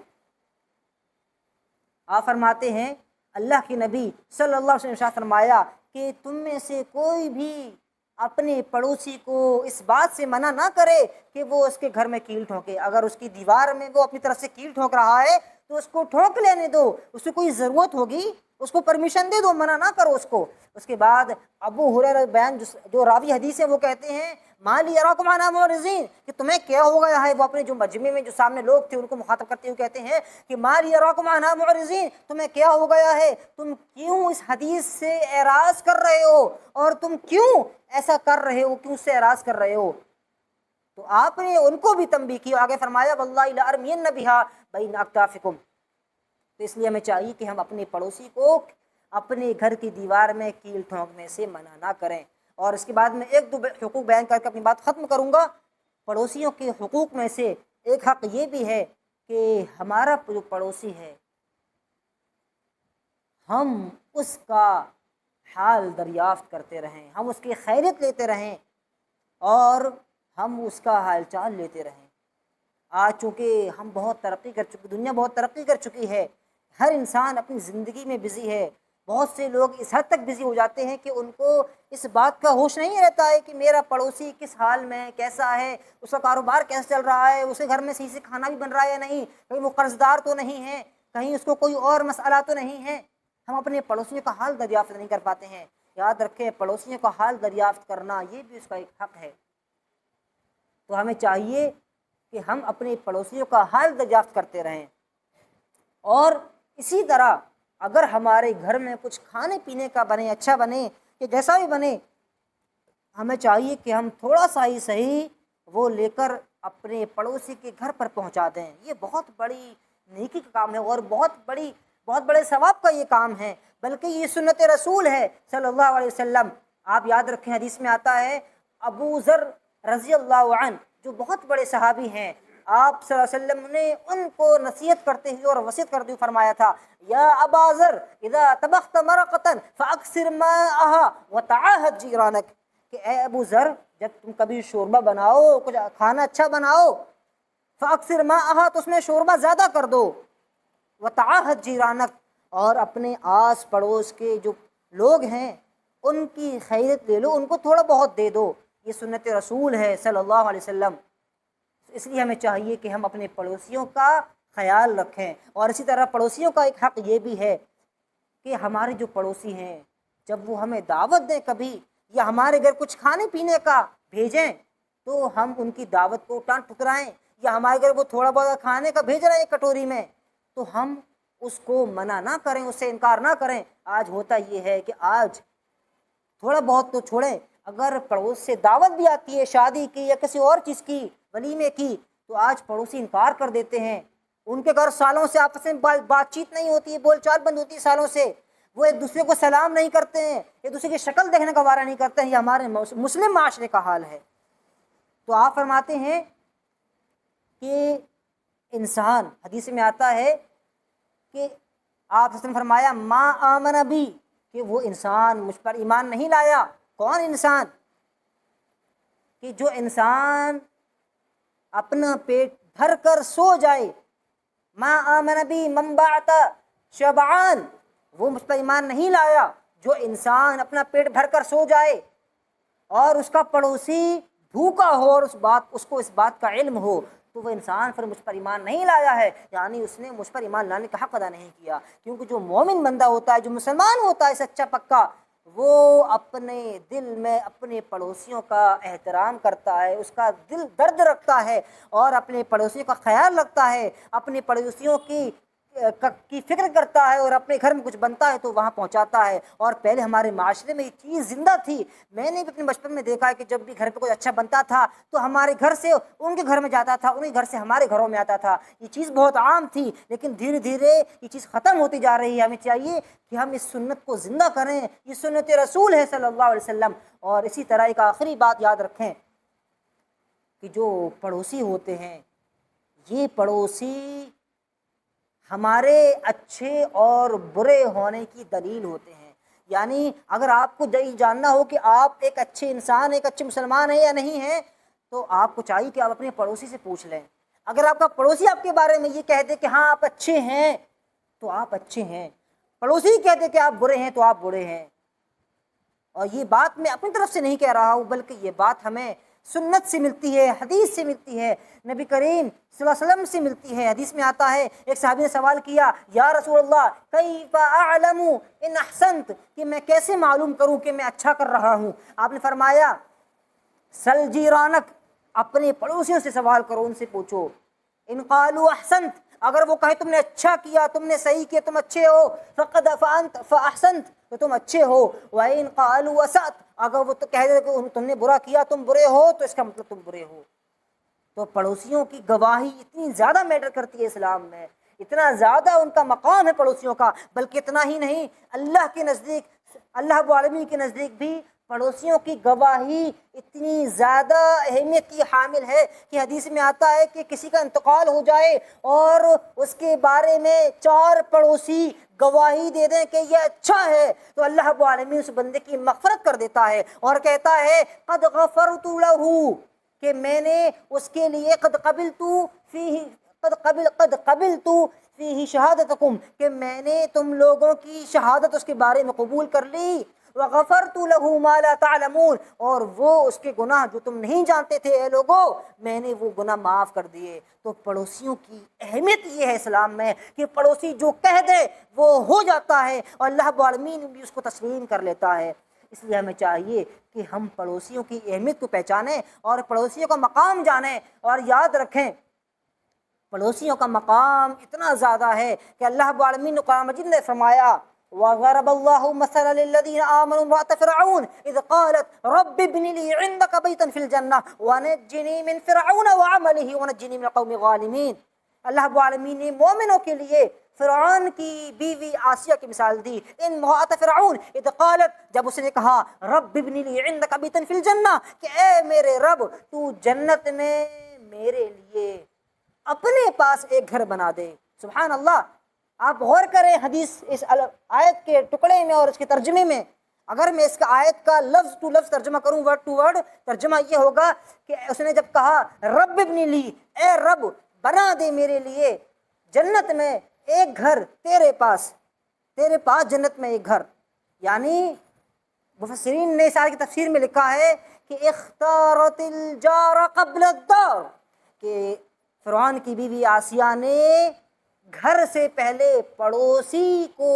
B: آپ فرماتے ہیں اللہ کے نبی صلی اللہ علیہ وسلم نے ارشاد فرمایا کہ تم میں سے کوئی بھی اپنے پڑوسی کو اس بات سے منع نہ کرے کہ وہ اس کے گھر میں کیل ٹھونکے۔ اگر اس کی دیوار میں وہ اپنی طرف سے کیل ٹھونک رہا ہے تو اس کو ٹھونک لینے دو، اس کو کوئی ضرورت ہوگی اس کو پرمیشن دے دو، منع نہ کرو اس کو۔ اس کے بعد ابو ہریرہ بیان جو راوی حدیث ہے وہ کہتے ہیں ما لی اراکم عنہا معرضین، کہ تمہیں کیا ہو گیا ہے؟ وہ اپنے جو مجمع میں جو سامنے لوگ تھے ان کو مخاطب کرتے ہوئے کہتے ہیں کہ ما لی اراکم عنہا معرضین، تمہیں کیا ہو گیا ہے؟ تم کیوں اس حدیث سے اعراض کر رہے ہو، اور تم کیوں ایسا کر رہے ہو، کیوں سے اعراض کر رہے ہو؟ تو آپ نے ان کو بھی تنبیہ کی، آگے فرمایا واللہ لارمین بہا بین اکتافکم۔ تو اس لیے ہمیں چاہیے کہ ہم اپنے پڑوسی کو اپنے گھر کی دیوار میں کیل ٹھونکنے سے منع نہ کریں۔ اور اس کے بعد میں ایک دو حقوق بیان کر کے اپنی بات ختم کروں گا۔ پڑوسیوں کے حقوق میں سے ایک حق یہ بھی ہے کہ ہمارا جو پڑوسی ہے ہم اس کا حال دریافت کرتے رہیں، ہم اس کی خیریت لیتے رہیں اور ہم اس کا حال چال لیتے رہیں۔ آج چونکہ ہم بہت ترقی کر چکے، دنیا بہت ترقی کر چکی ہے، ہر انسان اپنی زندگی میں بزی ہے، بہت سے لوگ اس حد تک بزی ہو جاتے ہیں کہ ان کو اس بات کا ہوش نہیں رہتا ہے کہ میرا پڑوسی کس حال میں کیسا ہے، اس کا کاروبار کیسا چل رہا ہے، اسے گھر میں صحیح سے کھانا بھی بن رہا ہے یا نہیں، کہیں وہ قرض دار تو نہیں ہے، کہیں اس کو کوئی اور مسئلہ تو نہیں ہے۔ ہم اپنے پڑوسیوں کا حال دریافت نہیں کر پاتے ہیں۔ یاد رکھیں پڑوسیوں کا حال دریافت کرنا یہ بھی اس کا ایک حق ہے۔ تو ہمیں چاہیے کہ ہم اپنے پڑوسیوں کا حال دریافت کرتے رہیں۔ اور اسی طرح اگر ہمارے گھر میں کچھ کھانے پینے کا بنے، اچھا بنے کہ جیسا بھی بنے، ہمیں چاہیے کہ ہم تھوڑا سا ہی صحیح وہ لے کر اپنے پڑوسی کے گھر پر پہنچا دیں۔ یہ بہت بڑی نیکی کا کام ہے اور بہت بڑے ثواب کا یہ کام ہے، بلکہ یہ سنت رسول ہے صلی اللہ علیہ وسلم۔ آپ یاد رکھیں، حدیث میں آتا ہے ابو ذر رضی اللہ عنہ جو بہت بڑے صحابی ہیں، آپ صلی اللہ علیہ وسلم نے ان کو نصیحت کرتے ہوئے اور وصیت کرتے ہوئے فرمایا تھا، یا ابا ذر اذا طبخت مرقۃ فاکثر ماءها وتعاہد جیرانک، کہ اے ابو ذر جب تم کبھی شوربہ بناؤ، کچھ کھانا اچھا بناؤ، فاکثر ماءها تو اس میں شوربہ زیادہ کر دو، وتعاہد جیرانک اور اپنے آس پڑوس کے جو لوگ ہیں ان کی خیریت لے لو، ان کو تھوڑا بہت دے دو۔ یہ سنت رسول ہے صلی اللہ علیہ وسلم۔ اس لیے ہمیں چاہیے کہ ہم اپنے پڑوسیوں کا خیال رکھیں، اور اسی طرح پڑوسیوں کا ایک حق یہ بھی ہے کہ ہمارے جو پڑوسی ہیں جب وہ ہمیں دعوت دیں کبھی، یا ہمارے گھر کچھ کھانے پینے کا بھیجیں، تو ہم ان کی دعوت کو ٹانٹ ٹھکرائیں، یا ہمارے گھر وہ تھوڑا بہت کھانے کا بھیج رہے ہیں ایک کٹوری میں، تو ہم اس کو منع نہ کریں، اس سے انکار نہ کریں۔ آج ہوتا یہ ہے کہ آج تھوڑا بہت تو چھوڑیں، اگر پڑوس سے دعوت بھی آتی ہے شادی کی یا کسی اور چیز کی، ولیمے کی، تو آج پڑوسی انکار کر دیتے ہیں۔ ان کے گھر سالوں سے آپس میں بات چیت نہیں ہوتی ہے، بول چال بند ہوتی ہے سالوں سے، وہ ایک دوسرے کو سلام نہیں کرتے ہیں، ایک دوسرے کی شکل دیکھنے کا وارہ نہیں کرتے ہیں۔ یہ ہمارے مسلم معاشرے کا حال ہے۔ تو آپ فرماتے ہیں کہ انسان، حدیث میں آتا ہے کہ آپ نے فرمایا ما آمن بی، کہ وہ انسان مجھ پر ایمان نہیں لایا۔ کون انسان؟ کہ جو انسان اپنا پیٹ بھر کر سو جائے، ما آمن بی من بات شبعان، وہ مجھ پر ایمان نہیں لایا۔ جو انسان اپنا پیٹ بھر کر سو جائے اور اس کا پڑوسی بھوکا ہو اور اس کو اس بات کا علم ہو، تو وہ انسان پھر مجھ پر ایمان نہیں لایا ہے، یعنی اس نے مجھ پر ایمان لانے کا حق ادا نہیں کیا۔ کیونکہ جو مومن بندہ ہوتا ہے، جو مسلمان ہوتا ہے سچا پکا، وہ اپنے دل میں اپنے پڑوسیوں کا احترام کرتا ہے، اس کا دل درد رکھتا ہے اور اپنے پڑوسیوں کا خیال رکھتا ہے، اپنے پڑوسیوں کی فکر کرتا ہے، اور اپنے گھر میں کچھ بنتا ہے تو وہاں پہنچاتا ہے۔ اور پہلے ہمارے معاشرے میں یہ چیز زندہ تھی، میں نے بھی اپنے بچپن میں دیکھا ہے کہ جب بھی گھر پہ کوئی اچھا بنتا تھا تو ہمارے گھر سے ان کے گھر میں جاتا تھا، ان کے گھر سے ہمارے گھروں میں آتا تھا۔ یہ چیز بہت عام تھی، لیکن دھیرے دھیرے یہ چیز ختم ہوتی جا رہی ہے۔ ہمیں چاہیے کہ ہم اس سنت کو زندہ کریں، یہ سنت رسول ہے صلی اللہ علیہ وسلم۔ اور اسی طرح ایک آخری بات یاد رکھیں کہ جو پڑوسی ہوتے ہیں، یہ پڑوسی ہمارے اچھے اور برے ہونے کی دلیل ہوتے ہیں۔ یعنی اگر آپ کو جاننا ہو کہ آپ ایک اچھے انسان، ایک اچھے مسلمان ہیں یا نہیں ہیں، تو آپ کو چاہیے کہ آپ اپنے پڑوسی سے پوچھ لیں۔ اگر آپ کا پڑوسی آپ کے بارے میں یہ کہہ دے کہ ہاں آپ اچھے ہیں تو آپ اچھے ہیں، پڑوسی کہہ دے کہ آپ برے ہیں تو آپ برے ہیں۔ اور یہ بات میں اپنی طرف سے نہیں کہہ رہا ہوں، بلکہ یہ بات ہمیں سنت سے ملتی ہے، حدیث سے ملتی ہے، نبی کریم صلی اللہ علیہ وسلم سے ملتی ہے۔ حدیث میں آتا ہے، ایک صحابی نے سوال کیا، یا رسول اللہ کیف اعلم ان احسنت، کہ میں کیسے معلوم کروں کہ میں اچھا کر رہا ہوں؟ آپ نے فرمایا سل جیرانک، اپنے پڑوسیوں سے سوال کرو، ان سے پوچھو۔ ان قالوا احسنت، اگر وہ کہے تم نے اچھا کیا، تم نے صحیح کیا، تم اچھے ہو، فقد فانت فاحسنت، تو تم اچھے ہو۔ وَإِن قَالُوا وَسَأْتَ، اگر وہ تو کہہ دے کہ تم نے برا کیا، تم برے ہو، تو اس کا مطلب تم برے ہو۔ تو پڑوسیوں کی گواہی اتنی زیادہ میٹر کرتی ہے اسلام میں، اتنا زیادہ ان کا مقام ہے پڑوسیوں کا، بلکہ اتنا ہی نہیں، اللہ کے نزدیک، اللہ رب العالمین کے نزدیک بھی پڑوسیوں کی گواہی اتنی زیادہ اہمیت کی حامل ہے کہ حدیث میں آتا ہے کہ کسی کا انتقال ہو جائے اور اس کے بارے میں 4 پڑوسی گواہی دے دیں کہ یہ اچھا ہے، تو اللہ رب العالمین اس بندے کی مغفرت کر دیتا ہے اور کہتا ہے قد غفرت لہ، کہ میں نے اس کے لیے قد قبلت فیہ شہادتکم، کہ میں نے تم لوگوں کی شہادت اس کے بارے میں قبول کر لی، وغفرت لہ ما لا تعلمون، اور وہ اس کے گناہ جو تم نہیں جانتے تھے اے لوگوں، میں نے وہ گناہ معاف کر دیے۔ تو پڑوسیوں کی اہمیت یہ ہے اسلام میں کہ پڑوسی جو کہہ دے وہ ہو جاتا ہے، اور اللہ رب العالمین بھی اس کو تسلیم کر لیتا ہے۔ اس لیے ہمیں چاہیے کہ ہم پڑوسیوں کی اہمیت کو پہچانیں اور پڑوسیوں کا مقام جانیں، اور یاد رکھیں پڑوسیوں کا مقام اتنا زیادہ ہے کہ اللہ رب العالمین نے قرآن مجید میں فرمایا وَضَرَبَ اللَّهُ مَثَلًا لِلَّذِينَ آمَنُوا امرأة فرعون إذ قالت رب ابن لي عندك بيتا في الجنة ونجني من فرعون وعمله ونجني من القوم الظالمين۔ اللہ رب العالمین نے مومنوں کے لیے فرعون کی بیوی آسیہ کی مثال دی۔ ان امرأة فرعون اذ قالت، جب اس نے کہا رب ابن لي عندك بيتا في الجنة، کہ اے میرے رب تو جنت میں میرے لیے اپنے پاس ایک گھر بنا دے۔ سبحان اللہ، آپ غور کریں حدیث اس آیت کے ٹکڑے میں اور اس کے ترجمے میں۔ اگر میں اس کا آیت کا لفظ ٹو لفظ ترجمہ کروں، ورڈ ٹو ورڈ ترجمہ یہ ہوگا کہ اس نے جب کہا رب ابن لی، اے رب بنا دے میرے لیے جنت میں ایک گھر، تیرے پاس جنت میں ایک گھر، یعنی مفسرین نے اس آیت کی تفسیر میں لکھا ہے کہ اختارت الجار قبل الدار، کہ فرعون کی بیوی آسیہ نے گھر سے پہلے پڑوسی کو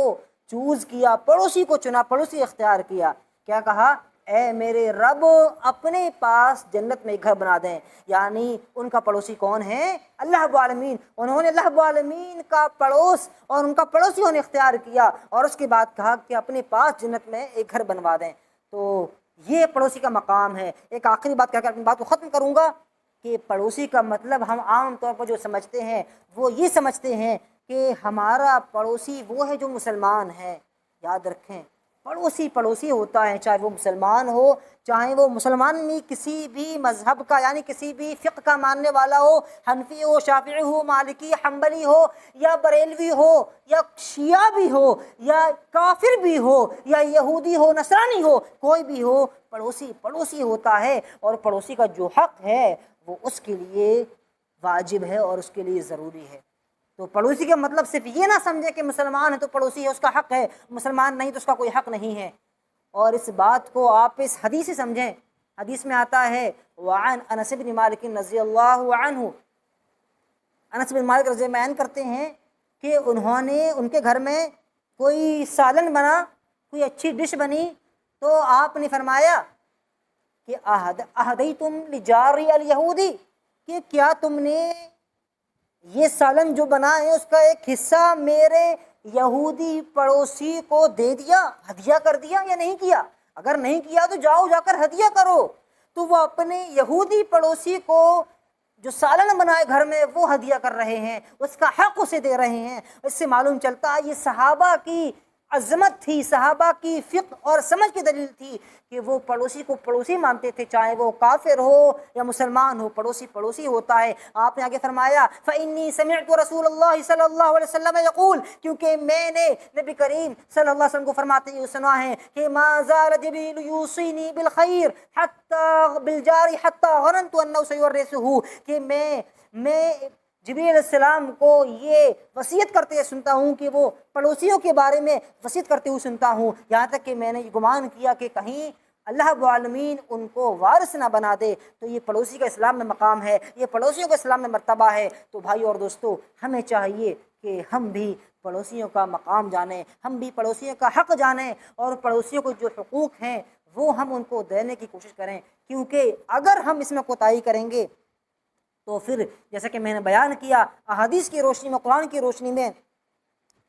B: چوز کیا، پڑوسی کو چنا، پڑوسی اختیار کیا۔ کیا کہا؟ اے میرے رب اپنے پاس جنت میں ایک گھر بنا دیں، یعنی ان کا پڑوسی کون ہے؟ اللہ رب العالمین۔ انہوں نے اللہ رب العالمین کا پڑوس اور ان کا پڑوسیوں نے اختیار کیا، اور اس کے بعد کہا کہ اپنے پاس جنت میں ایک گھر بنوا دیں۔ تو یہ پڑوسی کا مقام ہے۔ ایک آخری بات کہہ کر اپنی بات کو ختم کروں گا کہ پڑوسی کا مطلب ہم عام طور پر جو سمجھتے ہیں وہ یہ سمجھتے ہیں کہ ہمارا پڑوسی وہ ہے جو مسلمان ہے۔ یاد رکھیں، پڑوسی ہوتا ہے، چاہے وہ مسلمان ہو، چاہے وہ مسلمان میں کسی بھی مذہب کا یعنی کسی بھی فقہ کا ماننے والا ہو، حنفی ہو، شافعی ہو، مالکی، حنبلی ہو، یا بریلوی ہو، یا شیعہ بھی ہو، یا کافر بھی ہو، یا یہودی ہو، نصرانی ہو، کوئی بھی ہو، پڑوسی ہوتا ہے، اور پڑوسی کا جو حق ہے وہ اس کے لیے واجب ہے اور اس کے لیے ضروری ہے۔ تو پڑوسی کا مطلب صرف یہ نہ سمجھے کہ مسلمان ہے تو پڑوسی ہے، اس کا حق ہے، مسلمان نہیں تو اس کا کوئی حق نہیں ہے۔ اور اس بات کو آپ اس حدیث سے سمجھیں۔ حدیث میں آتا ہے وعن انس بن مالک رضی اللہ عنہ، انس بن مالک رضی اللہ بیان کرتے ہیں کہ ان کے گھر میں کوئی سالن بنا، کوئی اچھی ڈش بنی، تو آپ نے فرمایا کہ اہدیتم لجاری الیہودی، کہ کیا تم نے یہ سالن جو بنا ہے اس کا ایک حصہ میرے یہودی پڑوسی کو دے دیا، ہدیہ کر دیا یا نہیں کیا؟ اگر نہیں کیا تو جاؤ جا کر ہدیہ کرو۔ تو وہ اپنے یہودی پڑوسی کو جو سالن بنائے گھر میں وہ ہدیہ کر رہے ہیں، اس کا حق اسے دے رہے ہیں۔ اس سے معلوم چلتا ہے یہ صحابہ کی عظمت تھی، صحابہ کی فقہ اور سمجھ کی دلیل تھی کہ وہ پڑوسی کو پڑوسی مانتے تھے، چاہے وہ کافر ہو یا مسلمان ہو، پڑوسی ہوتا ہے۔ آپ نے آگے فرمایا فَإِنِّي سَمِعْتُ رَسُولَ اللَّهِ صلی اللہ علیہ وسلم يقول، کیونکہ میں نے نبی کریم صلی اللہ علیہ وسلم کو فرماتے ہوئے سنا ہے کہ مَا زَالَ جِبْرِيلُ يُوصِينِي بِالْخَيْرِ حَتَّى بِالْجَارِ حَتَّى ظَنَنْتُ أَنَّهُ سَيُوَرِّثُهُ، کہ میں جبریل علیہ السلام کو یہ وصیت کرتے ہوئے سنتا ہوں کہ وہ پڑوسیوں کے بارے میں وصیت کرتے ہوئے سنتا ہوں، یہاں تک کہ میں نے یہ گمان کیا کہ کہیں اللہ رب العالمین ان کو وارث نہ بنا دے۔ تو یہ پڑوسی کا اسلام میں مقام ہے، یہ پڑوسیوں کا اسلام میں مرتبہ ہے۔ تو بھائی اور دوستو، ہمیں چاہیے کہ ہم بھی پڑوسیوں کا مقام جانیں، ہم بھی پڑوسیوں کا حق جانیں، اور پڑوسیوں کو جو حقوق ہیں وہ ہم ان کو دینے کی کوشش کریں، کیونکہ اگر ہم اس میں کوتاہی کریں گے تو پھر جیسا کہ میں نے بیان کیا احادیث کی روشنی میں، قرآن کی روشنی میں،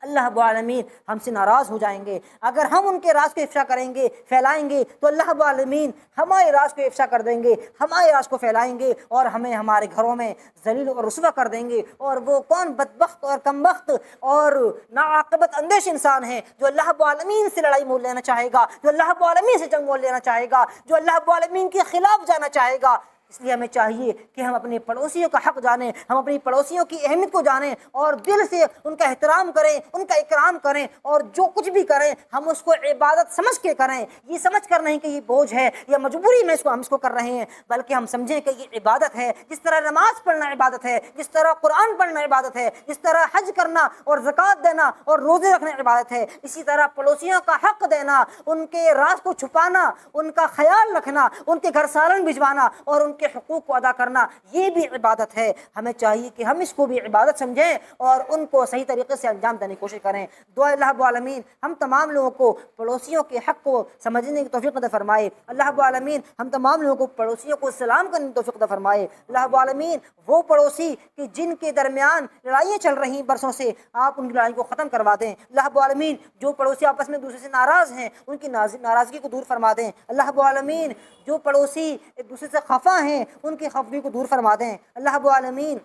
B: اللہ رب العالمین ہم سے ناراض ہو جائیں گے۔ اگر ہم ان کے راز کو افشا کریں گے، پھیلائیں گے، تو اللہ رب العالمین ہمارے راز کو افشا کر دیں گے، ہمارے راز کو پھیلائیں گے، اور ہمیں ہمارے گھروں میں ذلیل اور رسوا کر دیں گے۔ اور وہ کون بدبخت اور کمبخت اور ناعاقبت اندیش انسان ہے جو اللہ رب العالمین سے لڑائی مول لینا چاہے گا، جو اللہ رب العالمین سے جنگ مول لینا چاہے گا، جو اللہ رب العالمین کے خلاف جانا چاہے گا۔ اس لیے ہمیں چاہیے کہ ہم اپنے پڑوسیوں کا حق جانیں، ہم اپنی پڑوسیوں کی اہمیت کو جانیں، اور دل سے ان کا احترام کریں، ان کا اکرام کریں، اور جو کچھ بھی کریں ہم اس کو عبادت سمجھ کے کریں، یہ سمجھ کر نہیں کہ یہ بوجھ ہے یا مجبوری میں ہم اس کو کر رہے ہیں، بلکہ ہم سمجھیں کہ یہ عبادت ہے۔ جس طرح نماز پڑھنا عبادت ہے، جس طرح قرآن پڑھنا عبادت ہے، جس طرح حج کرنا اور زکوٰۃ دینا اور روزے رکھنا عبادت ہے، اسی طرح پڑوسیوں کا حق دینا، ان کے راز کو چھپانا، ان کا خیال رکھنا، ان کے گھر سالن بھجوانا اور ان کے حقوق کو ادا کرنا یہ بھی عبادت ہے. ہمیں چاہیے کہ ہم اس کو بھی عبادت سمجھیں اور ان کو صحیح طریقے سے انجام دینے کی کوشش کریں. دعا اللہ رب العالمین ہم تمام لوگوں کو پڑوسیوں کے حق کو سمجھنے کی توفیق عطا فرمائے. اللہ رب العالمین ہم تمام لوگوں کو پڑوسیوں کو سلام کرنے کی توفیق عطا فرمائے. اللہ رب العالمین وہ پڑوسی کہ جن کے درمیان لڑائیاں چل رہی ہیں برسوں سے، آپ ان کی لڑائی کو ختم کروا دیں. اللہ رب العالمین جو پڑوسی آپس میں دوسرے سے ناراض ہیں ان کی ناراضگی کو دور فرما دیں. اللہ رب العالمین جو پڑوسی ایک دوسرے سے خفا ہیں ان کی خفگی کو دور فرما دیں. اللہ رب العالمین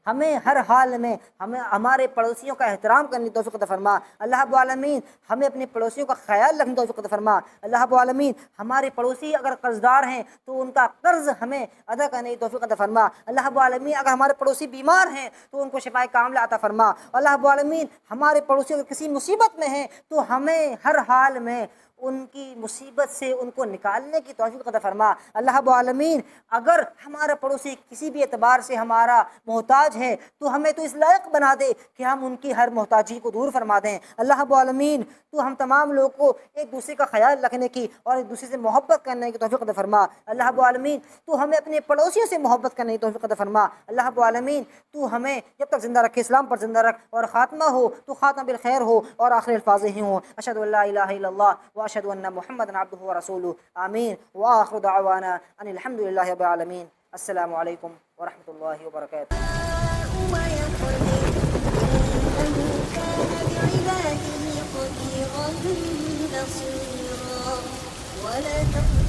B: ہمیں ہر حال میں ہمارے پڑوسیوں کا احترام کرنے کی توفیق عطا فرما. اللہ رب العالمین ہمیں اپنے پڑوسیوں کا خیال رکھنے کی توفیق عطا فرما. اللہ رب العالمین ہمارے پڑوسی اگر قرضدار ہیں تو ان کا قرض ہمیں ادا کرنے کی توفیق عطا فرما. اللہ رب العالمین اگر ہمارے پڑوسی بیمار ہیں تو ان کو شفائے کاملہ عطا فرما. اللہ رب العالمین ہمارے پڑوسی اگر کسی مصیبت میں ہیں تو ہمیں ہر حال میں ان کی مصیبت سے ان کو نکالنے کی توفیق عطا فرما. اللہ رب العالمین اگر ہمارا پڑوسی کسی بھی اعتبار سے ہمارا محتاج ہے تو ہمیں تو اس لائق بنا دے کہ ہم ان کی ہر محتاجی کو دور فرما دیں. اللہ رب العالمین تو ہم تمام لوگوں کو ایک دوسرے کا خیال رکھنے کی اور ایک دوسرے سے محبت کرنے کی توفیق عطا فرما. اللہ رب العالمین تو ہمیں اپنے پڑوسیوں سے محبت کرنے کی توفیق عطا فرما. اللہ رب العالمین تو ہمیں جب تک زندہ رکھے اسلام پر زندہ رکھ اور خاتمہ ہو تو خاتمہ بالخیر ہو اور آخر الفاظ ہی ہوں اشہد ان لا الہ الا اللہ واشہد ان محمد عبدہ ورسولہ. آمین. وآخر دعوانا ان الحمد للہ رب العالمین. السلام علیکم ورحمۃ اللہ وبرکاتہ.
A: بعباده خبيرا بصيرا ولا تقل